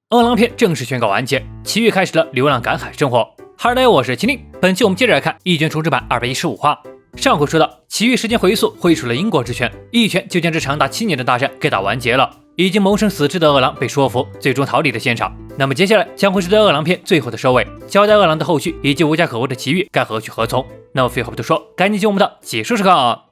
饿狼篇正式宣告完结，奇遇开始了流浪赶海生活。哈喽，大家好，我是麒麟。本期我们接着来看一卷重制版215话。上回说到，奇遇时间回溯挥出了因果之拳，一拳就将这长达7年的大战给打完结了。已经谋生死志的饿狼被说服，最终逃离了现场。那么接下来将会是对饿狼篇最后的收尾，交代饿狼的后续以及无家可归的奇遇该何去何从。那么废话不多说，赶紧进我们的解说时刻。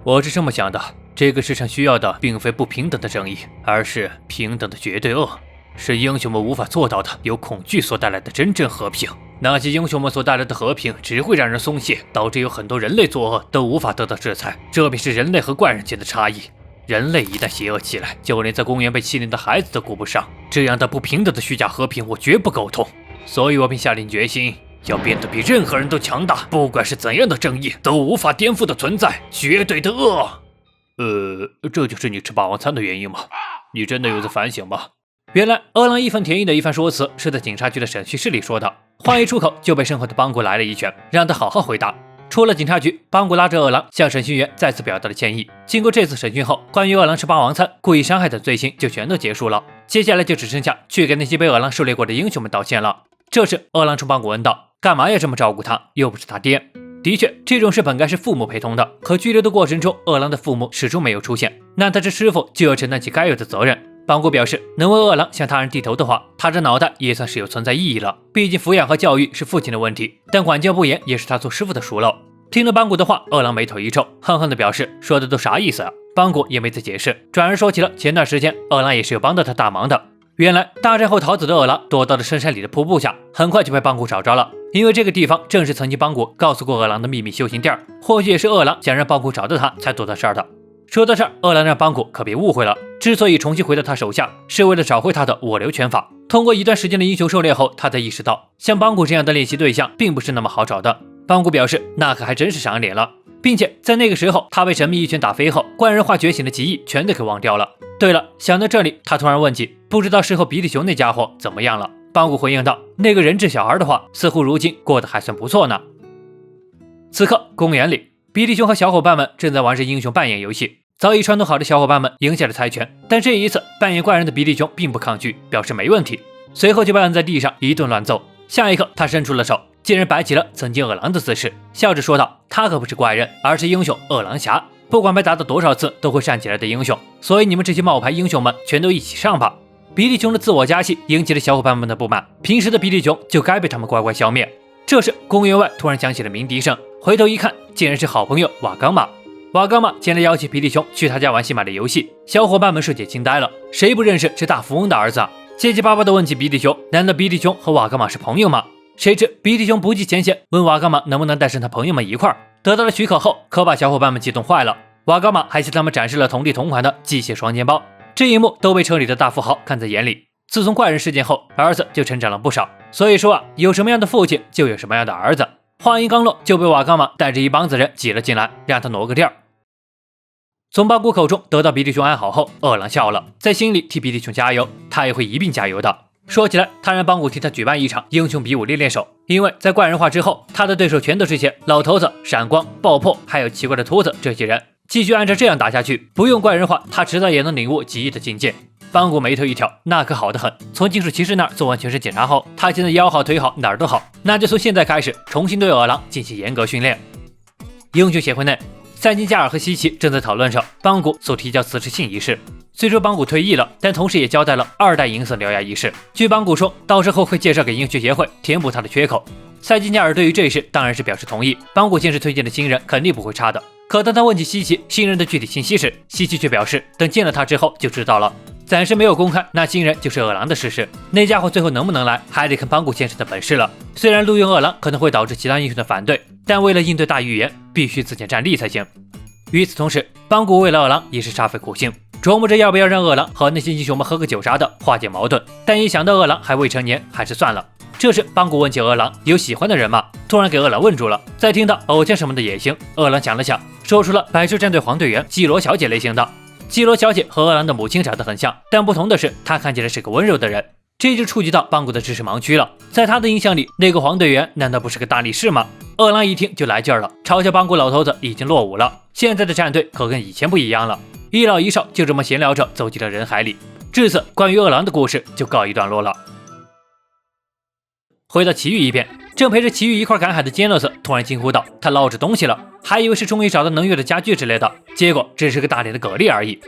我是这么想的，这个世上需要的并非不平等的正义，而是平等的绝对恶，是英雄们无法做到的，由恐惧所带来的真正和平。那些英雄们所带来的和平只会让人松懈，导致有很多人类作恶都无法得到制裁，这便是人类和怪人间的差异。人类一旦邪恶起来，就连在公园被欺凌的孩子都顾不上，这样的不平等的虚假和平我绝不苟同。所以我便下定决心要变得比任何人都强大，不管是怎样的正义都无法颠覆的存在，绝对的恶。这就是你吃霸王餐的原因吗？你真的有在反省吗？原来饿狼义愤填膺的一番说辞是在警察局的审讯室里说的，话一出口就被身后的邦古来了一拳，让他好好回答。出了警察局，邦古拉着饿狼向审讯员再次表达了歉意。经过这次审讯后，关于饿狼吃霸王餐、故意伤害的罪行就全都结束了，接下来就只剩下去给那些被饿狼狩猎过的英雄们道歉了。这时饿狼冲邦古问道，干嘛要这么照顾他，又不是他爹。的确，这种事本该是父母陪同的，可拘留的过程中，饿狼的父母始终没有出现，那他这师傅就要承担起该有的责任。邦古表示，能为饿狼向他人低头的话，他这脑袋也算是有存在意义了。毕竟抚养和教育是父亲的问题，但管教不严也是他做师傅的熟漏。听了邦古的话，饿狼眉头一皱，恨恨地表示，说的都啥意思啊？邦古也没再解释，转而说起了前段时间饿狼也是有帮到他大忙的。原来大战后逃走的饿狼躲到了深山里的瀑布下，很快就被邦古找着了。因为这个地方正是曾经邦古告诉过饿狼的秘密修行地儿，或许也是饿狼想让邦古找到他才做到这儿的。说到这儿，饿狼让邦古可别误会了，之所以重新回到他手下，是为了找回他的我流拳法。通过一段时间的英雄狩猎后，他才意识到像邦古这样的练习对象并不是那么好找的。邦古表示，那可还真是赏脸了，并且在那个时候，他被神秘一拳打飞后，怪人化觉醒的记忆全都给忘掉了。对了，想到这里，他突然问起，不知道事后比利熊那家伙怎么样了。邦古回应道，那个人质小孩的话，似乎如今过得还算不错呢。此刻公园里，比利熊和小伙伴们正在玩着英雄扮演游戏。早已串通好的小伙伴们赢下了猜拳，但这一次扮演怪人的比利熊并不抗拒，表示没问题，随后就被按在地上一顿乱揍。下一刻他伸出了手，竟然摆起了曾经饿狼的姿势，笑着说道，他可不是怪人，而是英雄饿狼侠，不管被打倒多少次都会站起来的英雄，所以你们这些冒牌英雄们全都一起上吧。比利熊的自我加戏引起了小伙伴们的不满，平时的比利熊就该被他们乖乖消灭。这时公园外突然响起了鸣笛声，回头一看，竟然是好朋友瓦冈马。瓦冈马前来邀请比利熊去他家玩新买的游戏，小伙伴们瞬间惊呆了，谁不认识这大富翁的儿子啊？结结巴巴地问起比利熊，难道比利熊和瓦冈马是朋友吗？谁知比利熊不计前嫌，问瓦冈马能不能带上他朋友们一块儿。得到了许可后，可把小伙伴们激动坏了。瓦冈马还向他们展示了同地同款的机械双肩包，这一幕都被车里的大富豪看在眼里。自从怪人事件后，儿子就成长了不少，所以说啊，有什么样的父亲就有什么样的儿子。话音刚落，就被瓦冈马带着一帮子人挤了进来，让他挪个地儿。从邦古口中得到比利熊安好后，饿狼笑了，在心里替比利熊加油，他也会一并加油的。说起来，他让邦古替他举办一场英雄比武练手，因为在怪人化之后，他的对手全都是些老头子、闪光、爆破还有奇怪的秃子这些人，继续按照这样打下去，不用怪人化，他迟早也能领悟极意的境界。邦古眉头一挑，那可好得很，从金属骑士那儿做完全身检查后，他现在腰好腿好哪儿都好，那就从现在开始重新对饿狼进行严格训练。英雄协会内，赛金加尔和西奇正在讨论着邦古所提交辞职信一事。虽说邦古退役了，但同时也交代了2代银色獠牙一事。据邦古说，到时候会介绍给英雄协会填补他的缺口。赛金加尔对于这事当然是表示同意，邦古先是推荐的新人肯定不会差的。可当他问起西奇新人的具体信息时，西奇却表示等见了他之后就知道了，暂时没有公开那新人就是饿狼的事实。那家伙最后能不能来，还得看邦古先生的本事了。虽然录用饿狼可能会导致其他英雄的反对，但为了应对大预言，必须自荐战力才行。与此同时，邦古为了饿狼也是煞费苦心，琢磨着要不要让饿狼和那些英雄们喝个酒啥的化解矛盾，但一想到饿狼还未成年，还是算了。这时邦古问起饿狼有喜欢的人吗？突然给饿狼问住了。再听到偶像什么的也行，饿狼想了想，说出了百兽战队黄队员基罗小姐类型的。基罗小姐和饿狼的母亲长得很像，但不同的是她看起来是个温柔的人，这就触及到邦古的知识盲区了。在他的印象里，那个黄队员难道不是个大力士吗？饿狼一听就来劲儿了，嘲笑邦古老头子已经落伍了，现在的战队可跟以前不一样了。一老一少就这么闲聊着走进了人海里。至此，关于饿狼的故事就告一段落了。回到奇遇一边，正陪着奇遇一块赶海的杰诺斯突然惊呼道：“他捞着东西了！”还以为是终于找到能用的家具之类的，结果只是个大脸的蛤蜊而已。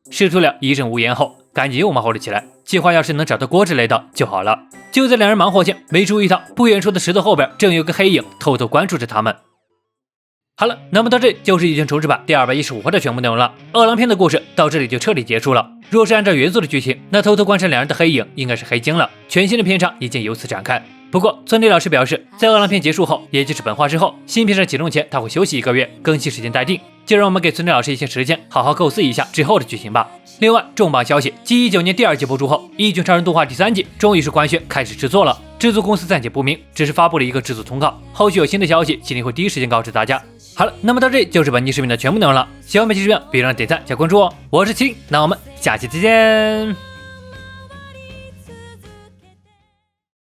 师徒俩一阵无言后，赶紧又忙活了起来，计划要是能找到锅之类的就好了。就在两人忙活间，没注意到不远处的石头后边正有个黑影偷偷关注着他们。好了，那么到这里就是异形重置版第215话的全部内容了。饿狼篇的故事到这里就彻底结束了。若是按照原作的剧情，那偷偷观察两人的黑影应该是黑鲸了，全新的篇章已经由此展开。不过村里老师表示，在饿狼篇结束后，也就是本话之后，新篇章启动前他会休息1个月，更新时间待定。就让我们给村里老师一些时间，好好构思一下之后的剧情吧。另外，重磅消息，继19年第2季播出后，《一拳超人》动画第3季终于是官宣开始制作了。制作公司暂且不明，只是发布了一个制作通告，后续有新的消息，肯定会第一时间告知大家。好了，那么到这里就是本期视频的全部内容了。喜欢本期视频，别忘了点赞加关注哦。我是麒麟，那我们下期再见。